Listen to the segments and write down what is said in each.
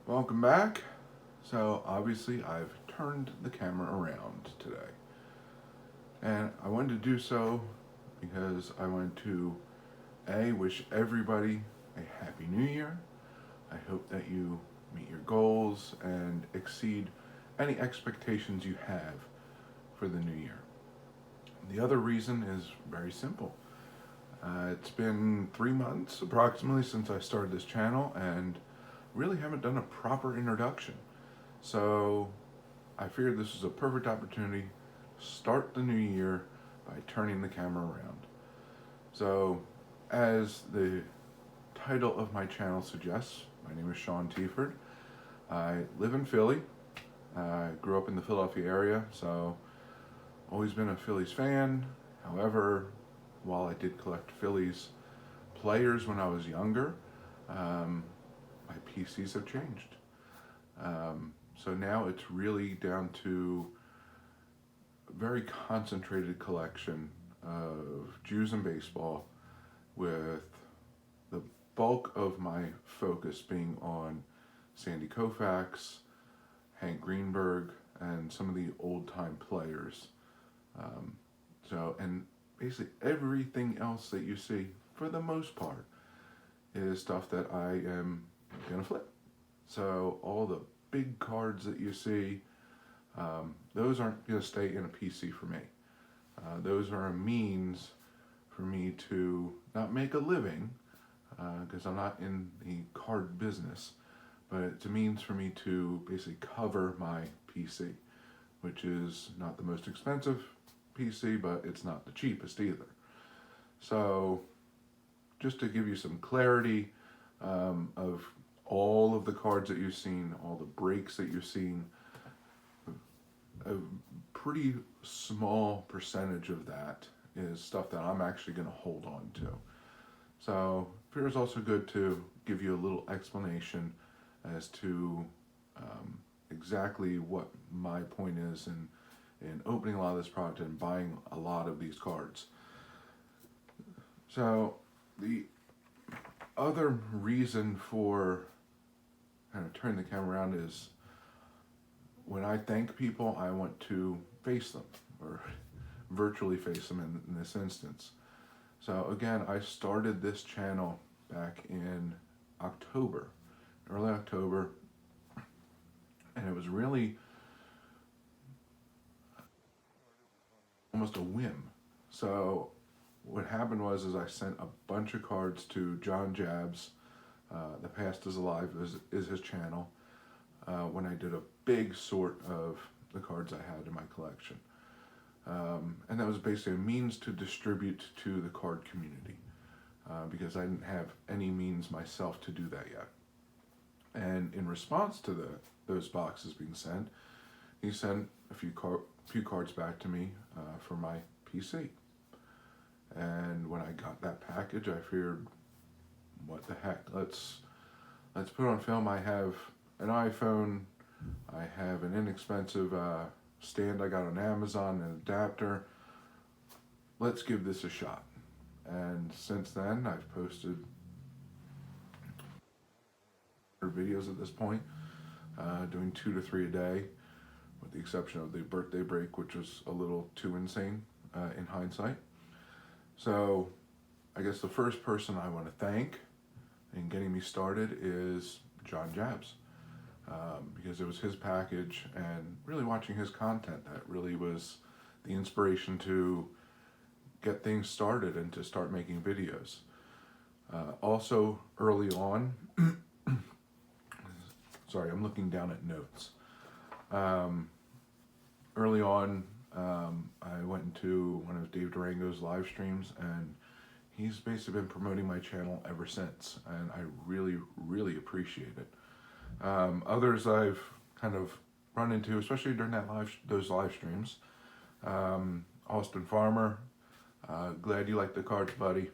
Welcome back. So obviously I've turned the camera around today. And I wanted to do so because I wanted to wish everybody a happy new year. I hope that you meet your goals and exceed any expectations you have for the new year. The other reason is very simple. It's been 3 months approximately since I started this channel and really haven't done a proper introduction. So I figured this was a perfect opportunity to start the new year by turning the camera around. So as the title of my channel suggests, my name is Sean Tieford. I live in Philly. I grew up in the Philadelphia area, so always been a Phillies fan. However, while I did collect Phillies players when I was younger, my PCs have changed. So now it's really down to a very concentrated collection of Jews and baseball, with the bulk of my focus being on Sandy Koufax, Hank Greenberg, and some of the old-time players. And basically everything else that you see, for the most part, is stuff that I am gonna flip. So all the big cards that you see, those aren't gonna stay in a PC for me. Those are a means for me to not make a living, because I'm not in the card business, but it's a means for me to basically cover my PC, which is not the most expensive PC, but it's not the cheapest either. So just to give you some clarity of all of the cards that you've seen, all the breaks that you've seen, a pretty small percentage of that is stuff that I'm actually going to hold on to. So I figure it's also good to give you a little explanation as to exactly what my point is in opening a lot of this product and buying a lot of these cards. So the other reason for kind of turning the camera around is when I thank people, I want to face them, or virtually face them in this instance. So again, I started this channel back in October, early October, and it was really almost a whim. So what happened was I sent a bunch of cards to John Jabs. The Past is Alive is his channel, when I did a big sort of the cards I had in my collection. And that was basically a means to distribute to the card community, because I didn't have any means myself to do that yet. And in response to those boxes being sent, he sent a few cards back to me for my PC. And when I got that package, I figured, what the heck, let's put on film. I have an iPhone, I have an inexpensive stand I got on Amazon, an adapter. Let's give this a shot. And since then, I've posted videos at this point, doing 2 to 3 a day, with the exception of the birthday break, which was a little too insane in hindsight. So I guess the first person I want to thank in getting me started is John Jabs, because it was his package and really watching his content that really was the inspiration to get things started and to start making videos. Also early on, sorry, I'm looking down at notes. Early on, I went into one of Dave Durango's live streams, and he's basically been promoting my channel ever since, and I really, really appreciate it. Others I've kind of run into, especially during those live streams. Austin Farmer, glad you like the cards, buddy,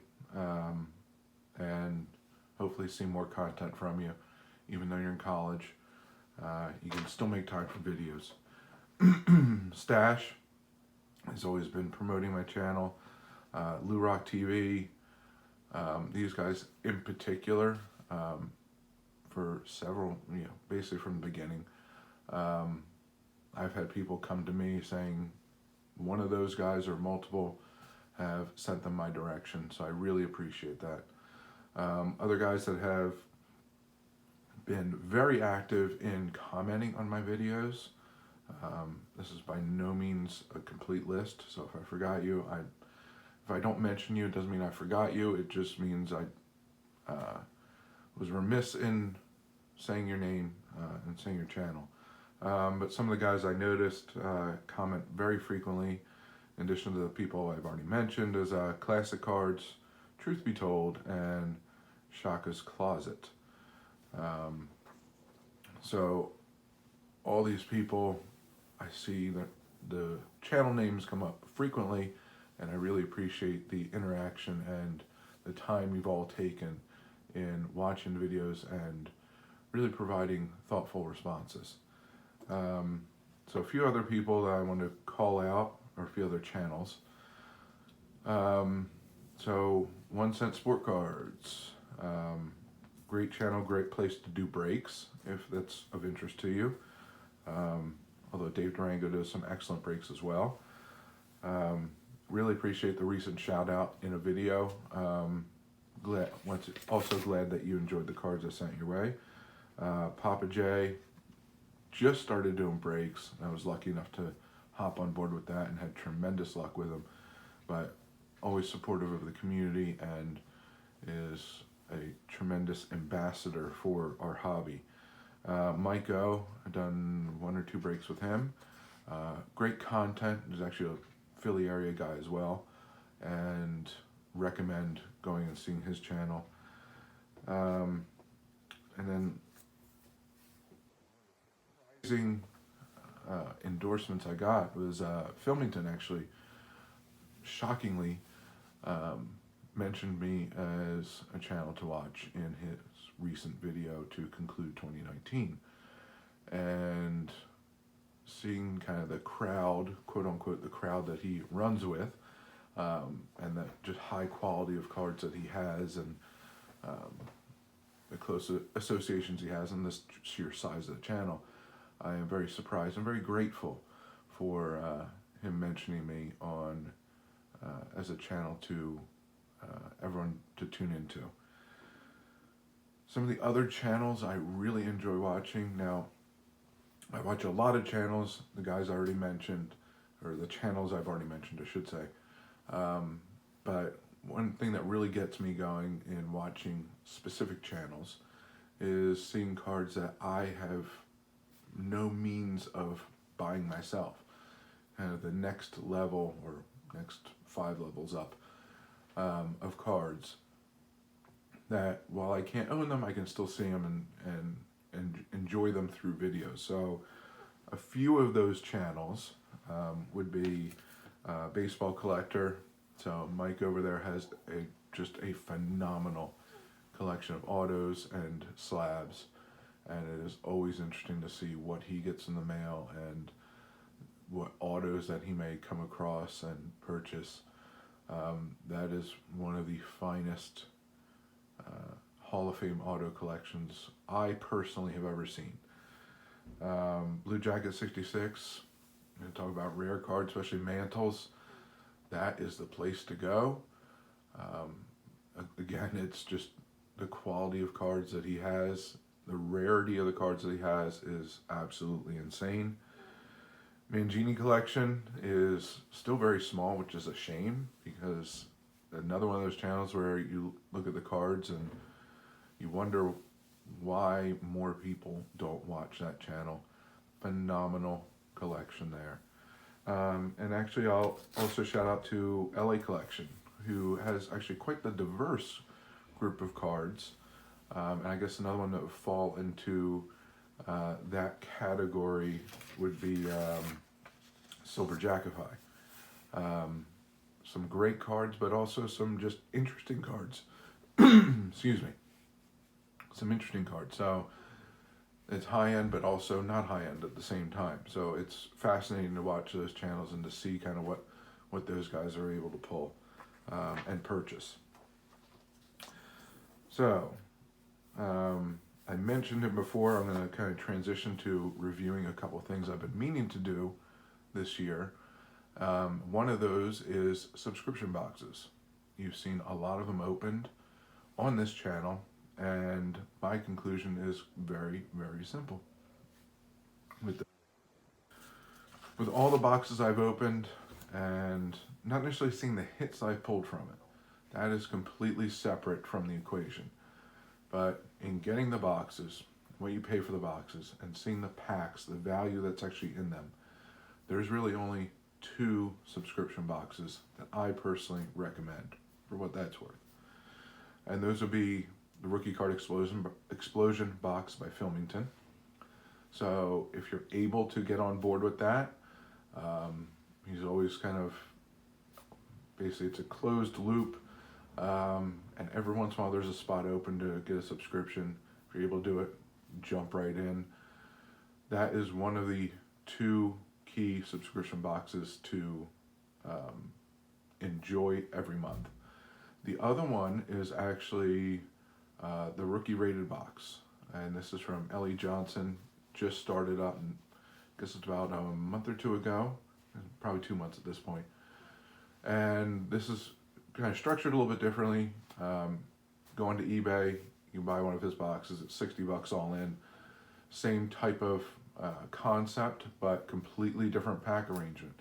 and hopefully see more content from you, even though you're in college. You can still make time for videos. Stache has always been promoting my channel. LouRok TV, these guys in particular, for several, basically from the beginning. I've had people come to me saying one of those guys or multiple have sent them my direction, so I really appreciate that. Other guys that have been very active in commenting on my videos. This is by no means a complete list, so if I forgot you, if I don't mention you, it doesn't mean I forgot you. It just means I was remiss in saying your name and saying your channel. But some of the guys I noticed comment very frequently, in addition to the people I've already mentioned, is Classic Cards, Truthbetold, and Shaka's Closet. So all these people, I see that the channel names come up frequently, and I really appreciate the interaction and the time you've all taken in watching the videos and really providing thoughtful responses. So a few other people that I want to call out, or a few other channels. So 1 Cent Sport Cards, great channel, great place to do breaks if that's of interest to you. Although Dave Durango does some excellent breaks as well. Really appreciate the recent shout out in a video. Also glad that you enjoyed the cards I sent your way. PapaJay just started doing breaks. I was lucky enough to hop on board with that and had tremendous luck with him. But always supportive of the community and is a tremendous ambassador for our hobby. MikeO, I've done 1 or 2 breaks with him. Great content. He's actually a Philly area guy as well, and recommend going and seeing his channel. And then amazing endorsements I got was Philmington actually shockingly mentioned me as a channel to watch in his recent video to conclude 2019, and seeing kind of the crowd, quote unquote, the crowd that he runs with, and the just high quality of cards that he has, and the close associations he has, and this sheer size of the channel, I am very surprised and very grateful for him mentioning me on as a channel to everyone to tune into. Some of the other channels I really enjoy watching. Now, I watch a lot of channels, the guys I already mentioned, or the channels I've already mentioned, I should say. But one thing that really gets me going in watching specific channels is seeing cards that I have no means of buying myself. Kind of the next level, or next 5 levels up of cards that while I can't own them, I can still see them and enjoy them through videos. So a few of those channels would be Baseball Collector. So Mike over there has just a phenomenal collection of autos and slabs, and it is always interesting to see what he gets in the mail and what autos that he may come across and purchase. That is one of the finest Hall of Fame auto collections I personally have ever seen. Blue Jacket 66, I'm going to talk about rare cards, especially mantles. That is the place to go. Again, it's just the quality of cards that he has. The rarity of the cards that he has is absolutely insane. Mangini Collection is still very small, which is a shame, because another one of those channels where you look at the cards and you wonder why more people don't watch that channel. Phenomenal collection there. And actually I'll also shout out to LA Collection, who has actually quite the diverse group of cards. And I guess another one that would fall into that category would be SilverJackify. Some great cards, but also some just interesting cards. Excuse me. Some interesting cards. So it's high-end, but also not high-end at the same time. So it's fascinating to watch those channels and to see kind of what those guys are able to pull and purchase. So I mentioned it before. I'm going to kind of transition to reviewing a couple things I've been meaning to do this year. One of those is subscription boxes. You've seen a lot of them opened on this channel, and my conclusion is very, very simple. With all the boxes I've opened, and not necessarily seeing the hits I've pulled from it, that is completely separate from the equation. But in getting the boxes, what you pay for the boxes, and seeing the packs, the value that's actually in them, there's really only 2 subscription boxes that I personally recommend for what that's worth. And those would be the Rookie Card Explosion box by Philmington. So if you're able to get on board with that, he's always kind of, basically it's a closed loop, and every once in a while there's a spot open to get a subscription. If you're able to do it, jump right in. That is one of the 2 key subscription boxes to enjoy every month. The other one is actually the Rookie Rated box, and this is from Ellie Johnson. Just started up, and I guess it's about a month or 2 ago, probably 2 months at this point. And this is kind of structured a little bit differently. Go onto eBay, you can buy one of his boxes. It's $60 all in. Same type of concept, but completely different pack arrangement.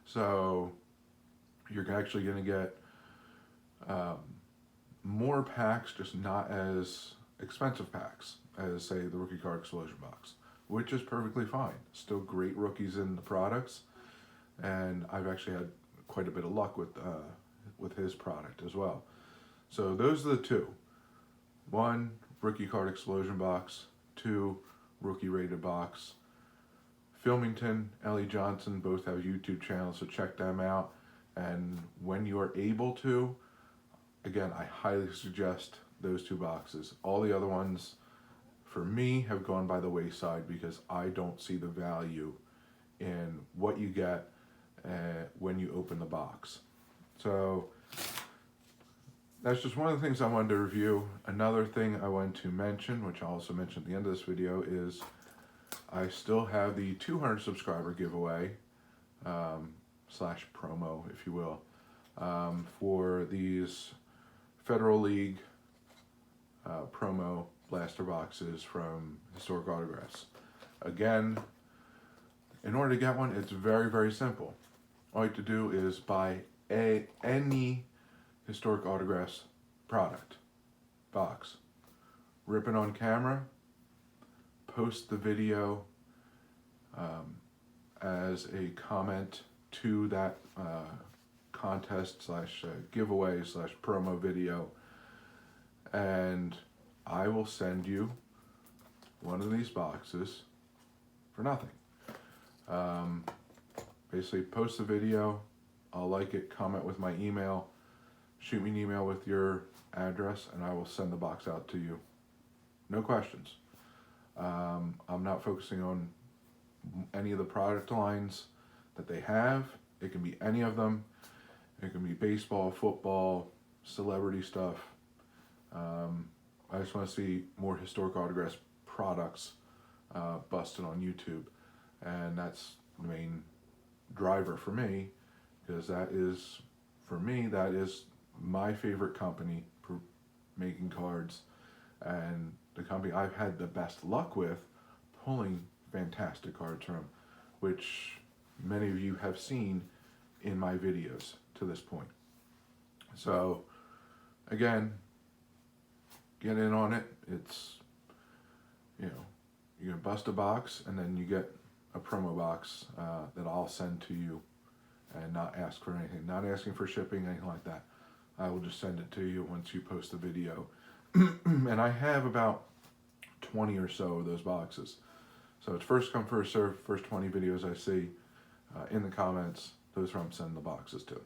So you're actually going to get more packs, just not as expensive packs as, say, the Rookie Card Explosion box, which is perfectly fine. Still great rookies in the products, and I've actually had quite a bit of luck with his product as well. So those are the 2. 1, Rookie Card Explosion box. 2, Rookie Rated box. Philmington, Ellie Johnson both have YouTube channels, so check them out. And when you are able to, again, I highly suggest those 2 boxes. All the other ones, for me, have gone by the wayside because I don't see the value in what you get when you open the box. So that's just one of the things I wanted to review. Another thing I wanted to mention, which I'll also mention at the end of this video, is I still have the 200 subscriber giveaway, slash promo, if you will, for these Federal League promo blaster boxes from Historic Autographs. Again, in order to get one, it's very, very simple. All you have to do is buy any Historic Autographs product, box, rip it on camera, post the video as a comment to that contest slash giveaway slash promo video, and I will send you one of these boxes for nothing. Basically, post the video, I'll like it, comment with my email, shoot me an email with your address, and I will send the box out to you. No questions. I'm not focusing on any of the product lines that they have. It can be any of them. It can be baseball, football, celebrity stuff. I just want to see more Historic Autographs products busted on YouTube, and that's the main driver for me, because that is, for me, that is my favorite company for making cards, and the company I've had the best luck with pulling fantastic cards from, which many of you have seen in my videos to this point. So again, get in on it. It's, you know, you're gonna bust a box, and then you get a promo box that I'll send to you, and not ask for anything, not asking for shipping, anything like that. I will just send it to you once you post the video. And I have about 20 or so of those boxes. So it's first come, first serve. First 20 videos I see in the comments, those are who I'm sending the boxes to.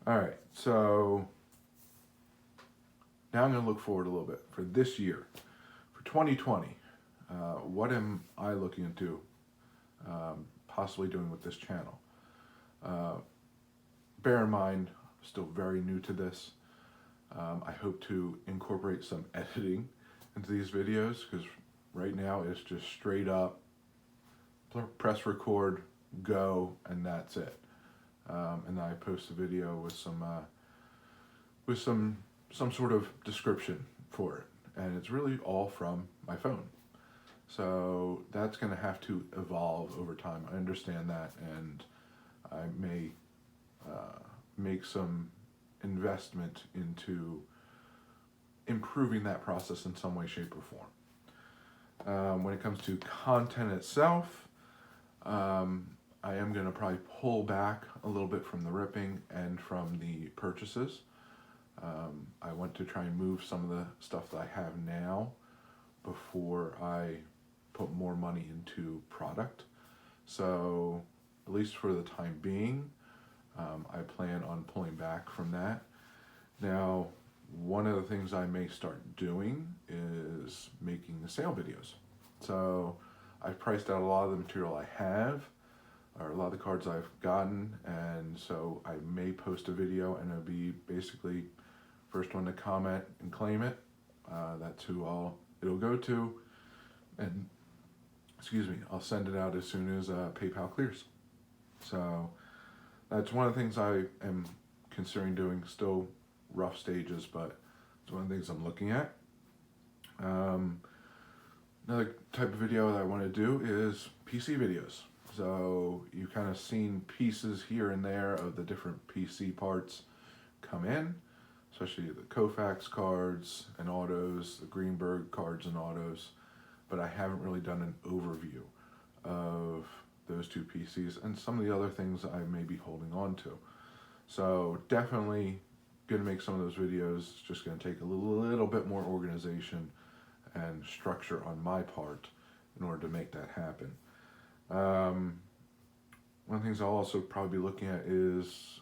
All right, so now I'm going to look forward a little bit for this year, for 2020. What am I looking into possibly doing with this channel? Bear in mind, I'm still very new to this. I hope to incorporate some editing into these videos, because right now it's just straight up press record, go, and that's it. And then I post a video with some sort of description for it, and it's really all from my phone. So that's going to have to evolve over time. I understand that, and I may make some investment into improving that process in some way, shape, or form. When it comes to content itself, I am going to probably pull back a little bit from the ripping and from the purchases. I want to try and move some of the stuff that I have now before I put more money into product. So at least for the time being, I plan on pulling back from that. Now, one of the things I may start doing is making the sale videos. So I've priced out a lot of the material I have, or a lot of the cards I've gotten, and so I may post a video, and it'll be basically first one to comment and claim it. That's who it'll go to, and I'll send it out as soon as PayPal clears. So that's one of the things I am considering doing. Still rough stages, but it's one of the things I'm looking at. Another type of video that I want to do is PC videos. So you kind of seen pieces here and there of the different PC parts come in, especially the Koufax cards and autos, the Greenberg cards and autos, but I haven't really done an overview of those two PCs and some of the other things I may be holding on to. So definitely going to make some of those videos. It's just going to take a little bit more organization and structure on my part in order to make that happen. One of the things I'll also probably be looking at is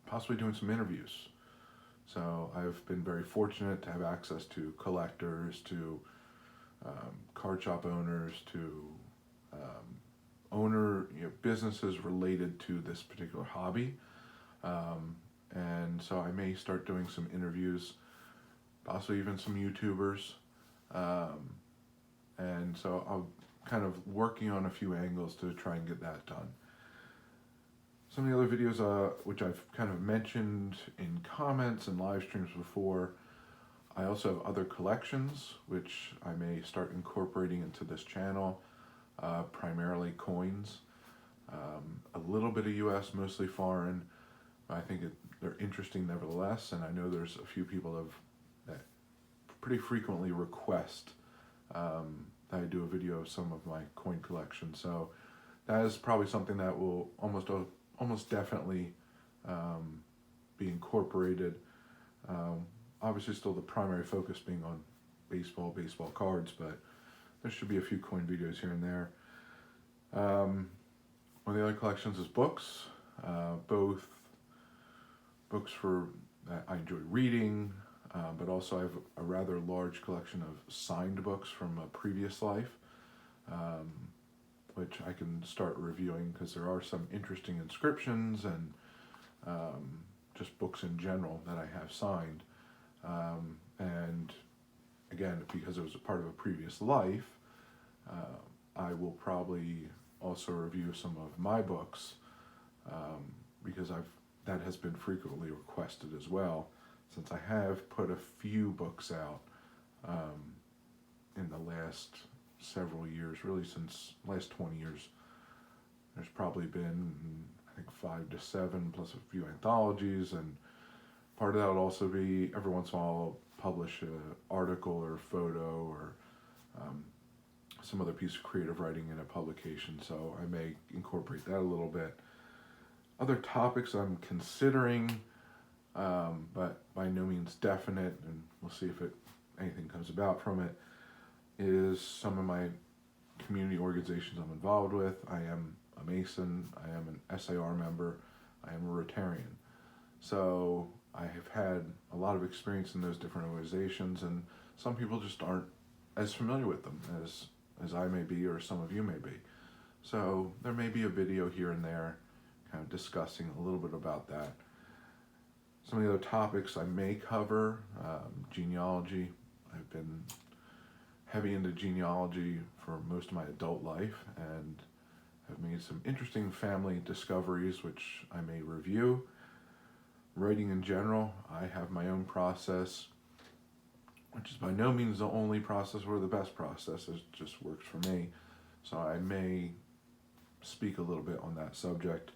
possibly doing some interviews. So I've been very fortunate to have access to collectors, to card shop owners, to businesses related to this particular hobby. And so I may start doing some interviews, possibly even some YouTubers. And so I'm kind of working on a few angles to try and get that done. Some of the other videos, which I've kind of mentioned in comments and live streams before, I also have other collections, which I may start incorporating into this channel, primarily coins, a little bit of US, mostly foreign. I think they're interesting nevertheless, and I know there's a few people that pretty frequently request that I do a video of some of my coin collection. So that is probably something that will almost definitely be incorporated. Obviously still the primary focus being on baseball cards, but there should be a few coin videos here and there. One of the other collections is books, both books that I enjoy reading, but also I have a rather large collection of signed books from a previous life, which I can start reviewing because there are some interesting inscriptions and just books in general that I have signed. And again, because it was a part of a previous life, I will probably also review some of my books because that has been frequently requested as well, since I have put a few books out in the last several years, really since last 20 years. There's probably been, I think, 5 to 7 plus a few anthologies, and part of that will also be every once in a while I'll publish an article or photo or some other piece of creative writing in a publication, so I may incorporate that a little bit. Other topics I'm considering, but by no means definite, and we'll see if anything comes about from it, is some of my community organizations I'm involved with. I am a Mason, I am an SAR member, I am a Rotarian. So I have had a lot of experience in those different organizations, and some people just aren't as familiar with them as I may be, or some of you may be. So there may be a video here and there kind of discussing a little bit about that. Some of the other topics I may cover, genealogy. I've been heavy into genealogy for most of my adult life and have made some interesting family discoveries, which I may review. Writing in general, I have my own process, which is by no means the only process or the best process. It just works for me. So I may speak a little bit on that subject.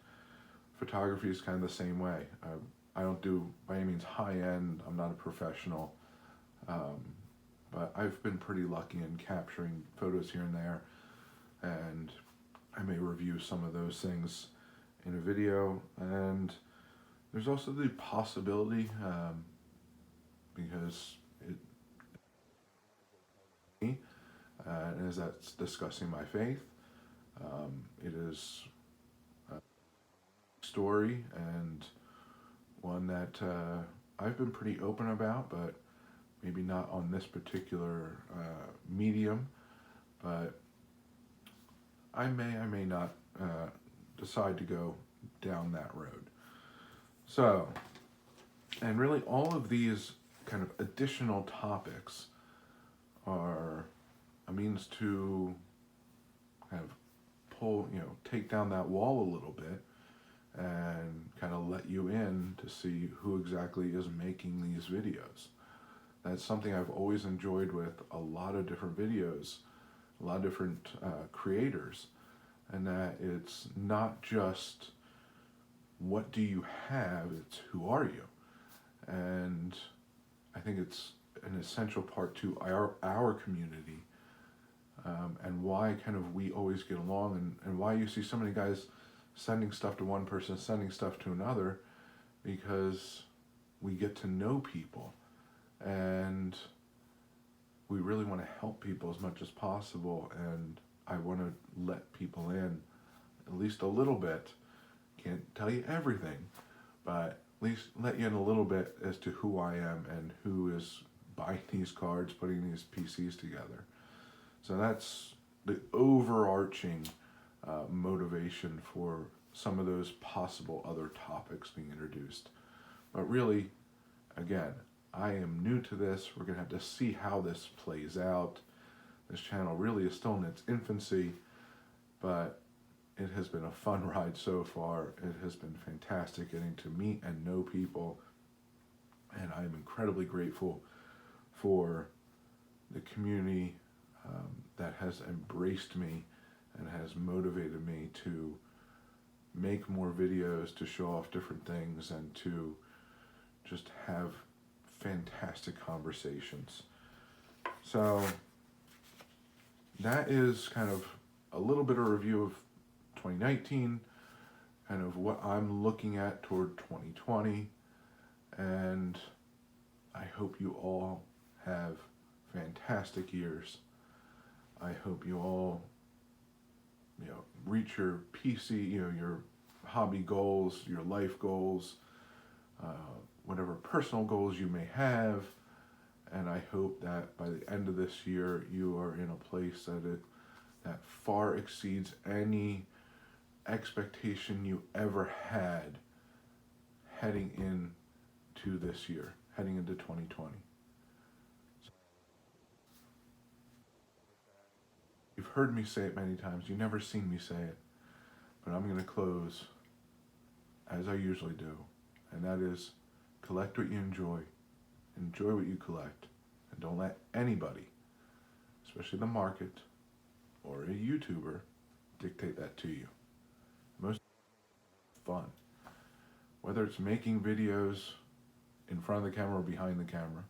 Photography is kind of the same way. I don't do by any means high end. I'm not a professional, but I've been pretty lucky in capturing photos here and there, and I may review some of those things in a video. And there's also the possibility, because and as that's discussing my faith, it is a story and one that I've been pretty open about, but maybe not on this particular medium. But I may not decide to go down that road. So, and really all of these kind of additional topics are a means to kind of pull, take down that wall a little bit and kind of let you in to see who exactly is making these videos. That's something I've always enjoyed with a lot of different videos, a lot of different creators, and that it's not just what do you have, it's who are you. And I think it's an essential part to our community, and why kind of we always get along, and why you see so many guys sending stuff to one person, sending stuff to another, because we get to know people and we really want to help people as much as possible, and I want to let people in at least a little bit. Can't tell you everything, but at least let you in a little bit as to who I am and who is buying these cards, putting these PCs together. So that's the overarching motivation for some of those possible other topics being introduced. But really, again, I am new to this. We're going to have to see how this plays out. This channel really is still in its infancy, but it has been a fun ride so far. It has been fantastic getting to meet and know people, and I am incredibly grateful for the community that has embraced me and has motivated me to make more videos, to show off different things, and to just have fantastic conversations. So that is kind of a little bit of a review of 2019, kind of what I'm looking at toward 2020, and I hope you all have fantastic years. I hope you all, reach your PC, your hobby goals, your life goals, whatever personal goals you may have, and I hope that by the end of this year you are in a place that far exceeds any expectation you ever had heading into this year, heading into 2020. You've heard me say it many times, you've never seen me say it, but I'm going to close as I usually do, and that is collect what you enjoy what you collect, and don't let anybody, especially the market or a YouTuber, dictate that to you. Most fun, whether it's making videos in front of the camera or behind the camera,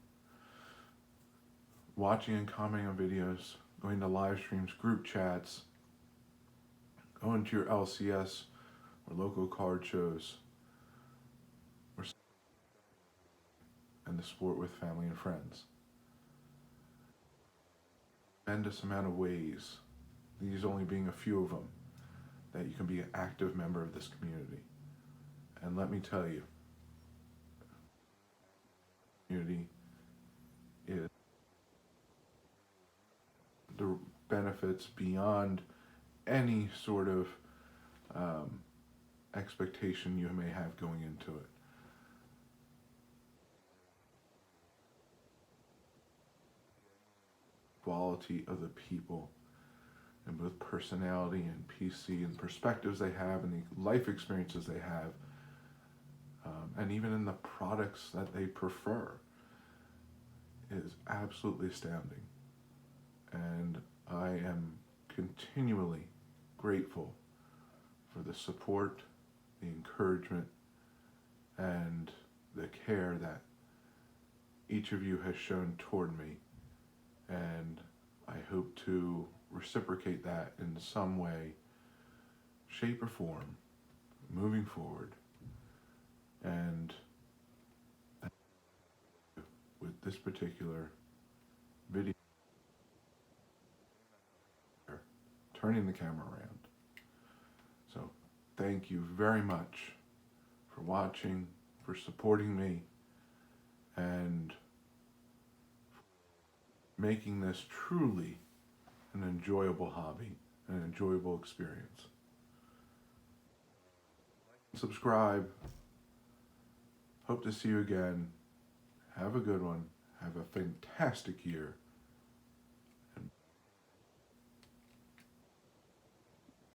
watching and commenting on videos, going to live streams, group chats, going to your LCS or local card shows, or and the sport with family and friends. Tremendous amount of ways, these only being a few of them, that you can be an active member of this community. And let me tell you, community is the benefits beyond any sort of expectation you may have going into it. quality of the people, and both personality and PC and perspectives they have and the life experiences they have, and even in the products that they prefer, is absolutely astounding. And I am continually grateful for the support, the encouragement, and the care that each of you has shown toward me. And I hope to reciprocate that in some way, shape, or form moving forward. And with this particular video, turning the camera around. So thank you very much for watching, for supporting me, and making this truly an enjoyable hobby, an enjoyable experience. Subscribe. Hope to see you again. Have a good one. Have a fantastic year.